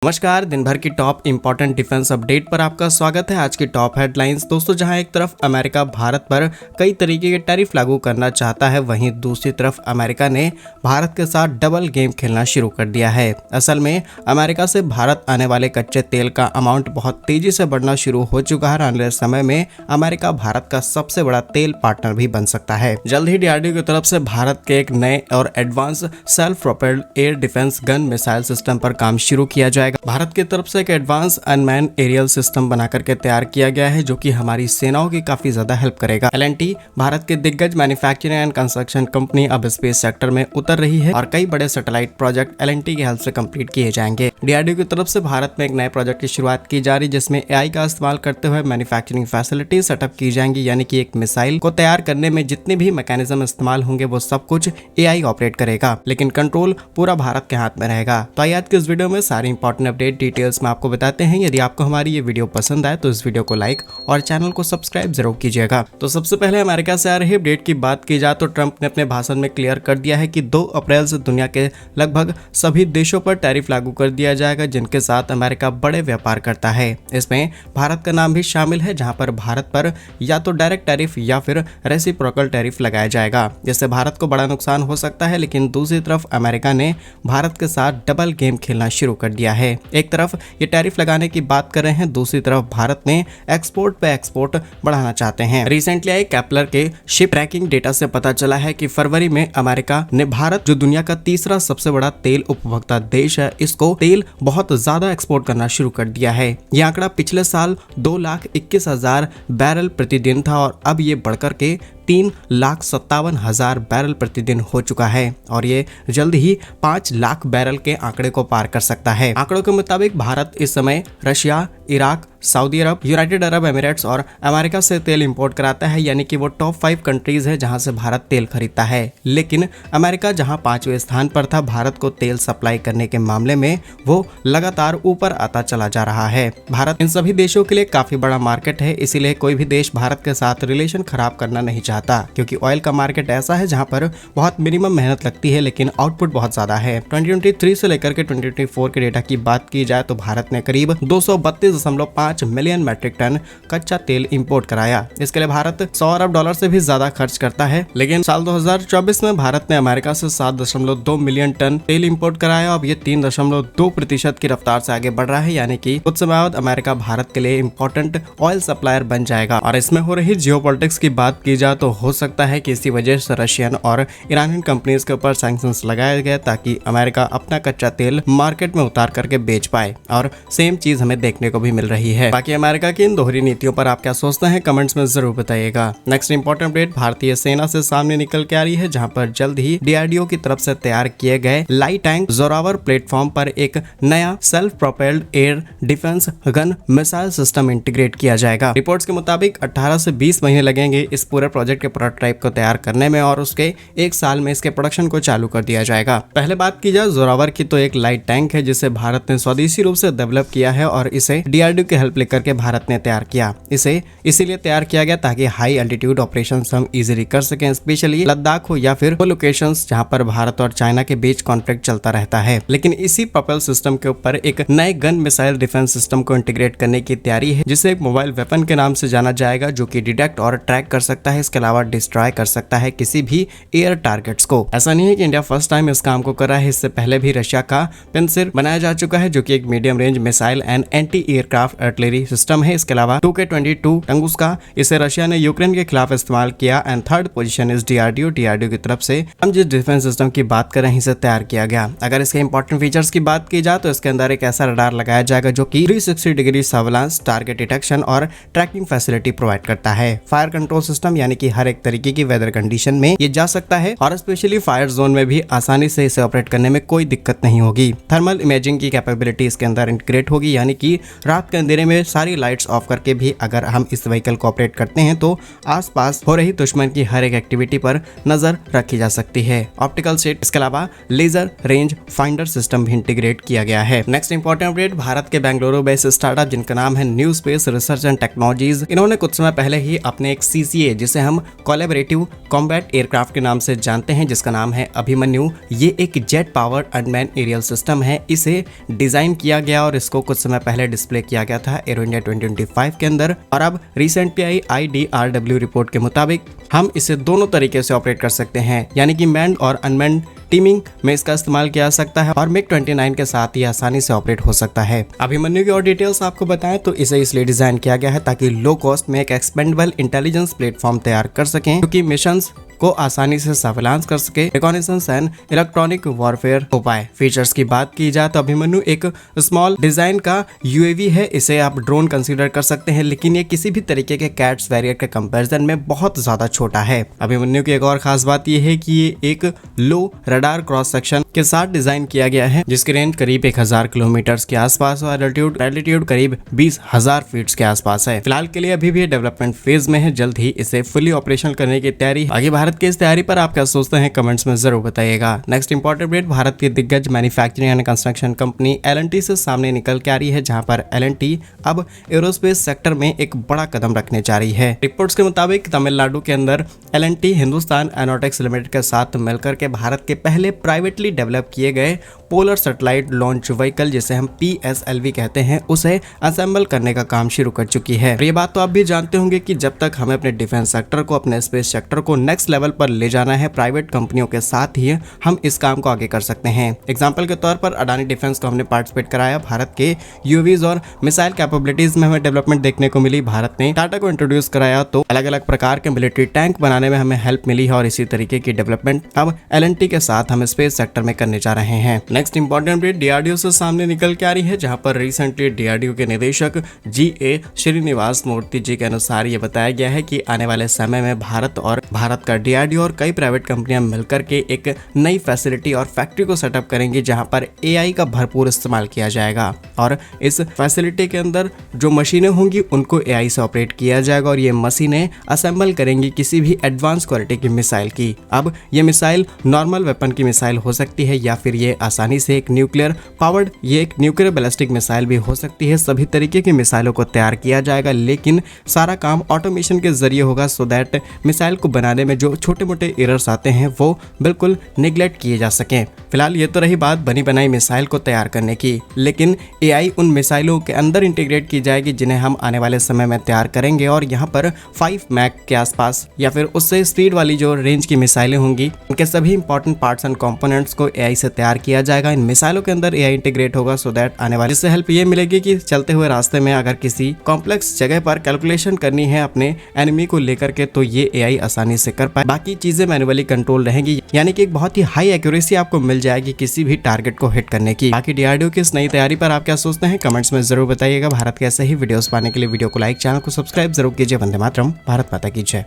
नमस्कार। दिन भर की टॉप इंपॉर्टेंट डिफेंस अपडेट पर आपका स्वागत है। आज की टॉप हेडलाइंस दोस्तों, जहां एक तरफ अमेरिका भारत पर कई तरीके के टैरिफ लागू करना चाहता है, वहीं दूसरी तरफ अमेरिका ने भारत के साथ डबल गेम खेलना शुरू कर दिया है। असल में अमेरिका से भारत आने वाले कच्चे तेल का अमाउंट बहुत तेजी से बढ़ना शुरू हो चुका है। आने वाले समय में अमेरिका भारत का सबसे बड़ा तेल पार्टनर भी बन सकता है। जल्द ही डीआरडीओ की तरफ से भारत के एक नए और advance self propelled air defence gun missile system पर काम शुरू किया जाएगा। भारत की तरफ से एक एडवांस अनमैन एरियल सिस्टम बना करके तैयार किया गया है, जो कि हमारी सेनाओं की काफी ज्यादा हेल्प करेगा। एलएनटी भारत के दिग्गज मैन्युफैक्चरिंग एंड कंस्ट्रक्शन कंपनी अब स्पेस सेक्टर में उतर रही है और कई बड़े सैटेलाइट प्रोजेक्ट एलएनटी की हेल्प से कंप्लीट किए जाएंगे। डीआरडीओ की तरफ से भारत में एक नए प्रोजेक्ट की शुरुआत की जा रही है, जिसमें एआई का इस्तेमाल करते हुए मैन्युफैक्चरिंग फैसिलिटी सेटअप की जाएंगी। यानी कि एक मिसाइल को तैयार करने में जितने भी मैकेनिज्म इस्तेमाल होंगे वो सब कुछ एआई ऑपरेट करेगा, लेकिन कंट्रोल पूरा भारत के हाथ में रहेगा। तो आइए आज के इस वीडियो में सारी इंपॉर्टेंट अपडेट डिटेल्स में आपको बताते हैं। यदि आपको हमारी ये वीडियो पसंद आए तो इस वीडियो को लाइक और चैनल को सब्सक्राइब जरूर कीजिएगा। तो सबसे पहले अमेरिका से आ रही अपडेट की बात की जाए तो ट्रंप ने अपने भाषण में क्लियर कर दिया है कि 2 अप्रैल से दुनिया के लगभग सभी देशों पर टैरिफ लागू कर दिया जाएगा, जिनके साथ अमेरिका बड़े व्यापार करता है। इसमें भारत का नाम भी शामिल है, जहां पर भारत पर या तो डायरेक्ट टैरिफ या फिर रेसिप्रोकल टैरिफ लगाया जाएगा, जिससे भारत को बड़ा नुकसान हो सकता है। लेकिन दूसरी तरफ अमेरिका ने भारत के साथ डबल गेम खेलना शुरू कर दिया है। एक तरफ ये टैरिफ लगाने की बात कर रहे हैं, दूसरी तरफ भारत में एक्सपोर्ट पे एक्सपोर्ट बढ़ाना चाहते हैं। रिसेंटली आए केपलर के शिप ट्रैकिंग डेटा से पता चला है कि फरवरी में अमेरिका ने भारत, जो दुनिया का तीसरा सबसे बड़ा तेल उपभोक्ता देश है, इसको तेल बहुत ज्यादा एक्सपोर्ट करना शुरू कर दिया है। यह आंकड़ा पिछले साल 2,21,000 बैरल प्रतिदिन था और अब ये बढ़कर के 3,57,000 बैरल प्रतिदिन हो चुका है और ये जल्द ही 5 लाख बैरल के आंकड़े को पार कर सकता है। आंकड़ों के मुताबिक भारत इस समय रशिया, इराक, सऊदी अरब, यूनाइटेड अरब एमिरेट्स और अमेरिका से तेल इंपोर्ट कराता है। यानी कि वो टॉप 5 कंट्रीज है जहां से भारत तेल खरीदता है। लेकिन अमेरिका जहां 5वें स्थान पर था, भारत को तेल सप्लाई करने के मामले में वो लगातार ऊपर आता चला जा रहा है। भारत इन सभी देशों के लिए काफी बड़ा मार्केट है, इसीलिए कोई भी देश भारत के साथ रिलेशन खराब करना नहीं चाहता, क्योंकि ऑयल का मार्केट ऐसा है जहां पर बहुत मिनिमम मेहनत लगती है लेकिन आउटपुट बहुत ज्यादा है। 2023 से लेकर के 2024 के डेटा की बात की जाए तो भारत ने करीब 232.5 मिलियन मैट्रिक टन कच्चा तेल इंपोर्ट कराया। इसके लिए भारत $100 अरब से भी ज्यादा खर्च करता है। लेकिन साल 2024 में भारत ने अमेरिका से 7.2 मिलियन टन तेल इंपोर्ट कराया। अब ये 3.2% की रफ्तार से आगे बढ़ रहा है। यानी कि कुछ समय बाद अमेरिका भारत के लिए इंपॉर्टेंट ऑयल सप्लायर बन जाएगा। और इसमें हो रही जियोपॉलिटिक्स की बात की जाए तो हो सकता है कि इसी वजह से रशियन और ईरानियन कंपनीज के ऊपर सैंक्शंस लगाए गए, ताकि अमेरिका अपना कच्चा तेल मार्केट में उतार करके बेच पाए। और सेम चीज हमें देखने को भी मिल रही है। बाकी अमेरिका की इन दोहरी नीतियों पर आप क्या सोचते हैं, कमेंट्स में जरूर बताइएगा। नेक्स्ट इंपॉर्टेंट अपडेट भारतीय सेना से सामने निकल के आ रही है, जहां पर जल्द ही डीआरडीओ की तरफ से तैयार किए गए लाइट टैंक जोरावर प्लेटफॉर्म पर एक नया self propelled air defence gun missile system integrate किया जाएगा। रिपोर्ट्स के मुताबिक 18 से 20 महीने लगेंगे इस पूरे प्रोजेक्ट के प्रोटोटाइप को तैयार करने में, और उसके 1 साल में इसके प्रोडक्शन को चालू कर दिया जाएगा। पहले बात की जाए जोरावर की, तो एक लाइट टैंक है जिसे भारत ने स्वदेशी रूप से डेवलप किया है और इसे डीआरडीओ की हेल्प लेकर के भारत ने तैयार किया। इसे इसीलिए तैयार किया गया ताकि हाई एल्टीट्यूड ऑपरेशंस हम इजीली कर सकें, स्पेशली लद्दाख हो या फिर वो लोकेशंस जहां पर भारत और चाइना के बीच कॉन्फ्लिक्ट चलता रहता है। लेकिन इसी प्रोपेल सिस्टम के ऊपर एक नए गन मिसाइल डिफेंस सिस्टम को इंटीग्रेट करने की तैयारी है, जिसे एक मोबाइल वेपन के नाम से जाना जाएगा, जो कि डिटेक्ट और ट्रैक कर सकता है। इसके अलावा डिस्ट्रॉय कर सकता है किसी भी एयर टारगेट्स को। ऐसा नहीं है कि इंडिया फर्स्ट टाइम इस काम को कर रहा है, इससे पहले भी रशिया का पेंसिर बनाया जा चुका है, जो कि एक medium range missile and anti aircraft artillery system है। इसके अलावा 2K22 टंगुस्का, इसे रशिया ने यूक्रेन के खिलाफ इस्तेमाल किया। And third position is DRDO की तरफ से हम जिस डिफेंस सिस्टम की बात कर रहे हैं इसे तैयार किया गया। अगर इसके इंपॉर्टेंट फीचर्स की बात की जाए तो इसके अंदर एक ऐसा रडार लगाया जाएगा जो कि 360 डिग्री सर्विलांस, टारगेट डिटेक्शन और ट्रैकिंग फैसिलिटी प्रोवाइड करता है। फायर कंट्रोल सिस्टम, यानी कि हर एक तरीके की वेदर कंडीशन में ये जा सकता है और स्पेशली फायर जोन में भी आसानी से इसे ऑपरेट करने में कोई दिक्कत नहीं होगी। थर्मल इमेजिंग की कैपेबिलिटी इसके अंदर इंटीग्रेट होगी, यानी कि रात के अंधेरे में सारी लाइट्स ऑफ करके भी अगर हम इस व्हीकल को ऑपरेट करते हैं तो आसपास हो रही दुश्मन की हर एक एक्टिविटी पर नजर रखी जा सकती है। ऑप्टिकल सेट, इसके अलावा लेजर रेंज फाइंडर सिस्टम भी इंटीग्रेट किया गया है। नेक्स्ट इंपॉर्टेंट अपडेट, भारत के बेंगलुरु बेस्ड स्टार्टअप जिनका नाम है new space research and technologies, इन्होंने कुछ समय पहले ही अपने एक CCA जिसे हम कोलैबोरेटिव कॉम्बैट एयरक्राफ्ट के नाम से जानते हैं, जिसका नाम है अभिमन्यु, ये एक jet powered unmanned aerial system है। इसे डिजाइन किया गया और इसको कुछ समय पहले डिस्प्ले किया गया था एरो इंडिया 2025 के अंदर, और अब रिसेंटली आई IDRW रिपोर्ट के मुताबिक हम इसे दोनों तरीके से ऑपरेट कर सकते हैं, यानी कि मैन्ड और अनमैन्ड टीमिंग में इसका इस्तेमाल किया जा सकता है और MiG-29 के साथ ही आसानी से ऑपरेट हो सकता है। अभिमन्यु की और डिटेल्स आपको बताएं तो इसे इसलिए डिजाइन किया गया है ताकि लो कॉस्ट में एक एक्सपेंडेबल इंटेलिजेंस प्लेटफॉर्म तैयार कर सकें, क्योंकि मिशंस को आसानी से सर्विलांस कर सके, रिकॉनेसेंस एंड इलेक्ट्रॉनिक वॉरफेयर हो पाए। फीचर्स की बात की जाए तो अभिमन्यु एक स्मॉल डिजाइन का UAV है, इसे आप ड्रोन कंसीडर कर सकते हैं, लेकिन ये किसी भी तरीके के कैट्स वेरिएंट के कंपैरिजन में बहुत ज्यादा छोटा है। अभिमन्यु की एक और खास बात यह है कि ये एक लो रडार क्रॉस सेक्शन के साथ डिजाइन किया गया है, जिसकी रेंज करीब 1000 किलोमीटर के आसपास और एल्टीट्यूड करीब 20,000 फीट के आसपास है। फिलहाल के लिए अभी भी डेवलपमेंट फेज में है, जल्द ही इसे फुली ऑपरेशनल करने की तैयारी। आगे भारत की इस तैयारी पर आप क्या सोचते हैं, कमेंट्स में जरूर बताइएगा। नेक्स्ट इंपॉर्टेंट अपडेट, भारत की दिग्गज manufacturing and construction company L&T से सामने निकल के आ रही है, जहां पर L&T अब एरोस्पेस सेक्टर में एक बड़ा कदम रखने जा रही है। रिपोर्ट्स के मुताबिक तमिलनाडु के अंदर L&T हिंदुस्तान एरोनॉटिक्स लिमिटेड के साथ मिलकर के भारत के पहले प्राइवेटली डेवलप किए गए पोलर सैटेलाइट लॉन्च व्हीकल, जिसे हम PSLV कहते हैं, उसे असेंबल करने का काम शुरू कर चुकी है। ये बात तो आप भी जानते होंगे कि जब तक हमें अपने डिफेंस सेक्टर को, अपने स्पेस सेक्टर को नेक्स्ट लेवल पर ले जाना है, प्राइवेट कंपनियों के साथ ही हम इस काम को आगे कर सकते हैं। एग्जाम्पल के तौर पर अडानी डिफेंस को हमने पार्टिसिपेट कराया। भारत के UAVs और मिसाइल कैपेबिलिटीज में हमें डेवलपमेंट देखने को मिली। भारत ने टाटा को इंट्रोड्यूस कराया तो अलग अलग प्रकार के मिलिट्री टैंक बनाने में हमें हेल्प मिली है, और इसी तरीके की डेवलपमेंट अब L&T के साथ हम स्पेस सेक्टर में करने जा रहे हैं। नेक्स्ट इंपॉर्टेंट अपडेट DRDO से सामने निकल के आ रही है, जहां पर रिसेंटली DRDO के निदेशक GA श्रीनिवास मूर्ति जी के अनुसार ये बताया गया है कि आने वाले समय में भारत का DRDO और कई प्राइवेट कंपनियां मिलकर के एक नई फैसिलिटी और फैक्ट्री को सेटअप करेंगी, जहां पर AI का भरपूर इस्तेमाल किया जाएगा, और इस फैसिलिटी के अंदर जो मशीनें होंगी उनको AI से ऑपरेट किया जाएगा, और ये मशीनें असेंबल करेंगी किसी भी एडवांस क्वालिटी की मिसाइल की। अब ये मिसाइल नॉर्मल वेपन की मिसाइल हो सकती है, या फिर ये आसानी से एक न्यूक्लियर पावर्ड, ये एक न्यूक्लियर बैलिस्टिक मिसाइल भी हो सकती है। सभी तरीके की मिसाइलों को तैयार किया जाएगा, लेकिन सारा काम ऑटोमेशन के जरिए होगा, सो दैट मिसाइल को बनाने में जो छोटे मोटे एरर्स आते हैं वो बिल्कुल निगलेक्ट किए जा सकें। फिलहाल ये तो रही बात बनी बनाई मिसाइल को तैयार करने की, लेकिन AI उन मिसाइलों के अंदर इंटीग्रेट की जाएगी जिन्हें हम आने वाले समय में तैयार करेंगे, और यहाँ पर 5 मैक के आसपास या फिर उससे स्पीड वाली जो रेंज की मिसाइलें होंगी, उनके सभी इंपॉर्टेंट पार्ट्स एंड कंपोनेंट्स को AI से तैयार किया जाएगा। इन मिसाइलों के अंदर AI इंटीग्रेट होगा, सो दैट आने वाले इससे हेल्प ये मिलेगी कि चलते हुए रास्ते में अगर किसी कॉम्प्लेक्स जगह पर कैलकुलेशन करनी है अपने एनिमी को लेकर के, तो ये AI आसानी से कर पाए। बाकी चीजें मैन्युअली कंट्रोल रहेंगी, यानी कि एक बहुत ही हाई एक्यूरेसी आपको मिल जाएगी किसी भी टारगेट को हिट करने की। बाकी DRDO की इस नई तैयारी पर आप क्या सोचते हैं, कमेंट्स में जरूर बताइएगा। भारत के ऐसे ही वीडियोस पाने के लिए वीडियो को लाइक, चैनल को सब्सक्राइब जरूर कीजिए। वंदे मातरम, भारत माता की जय।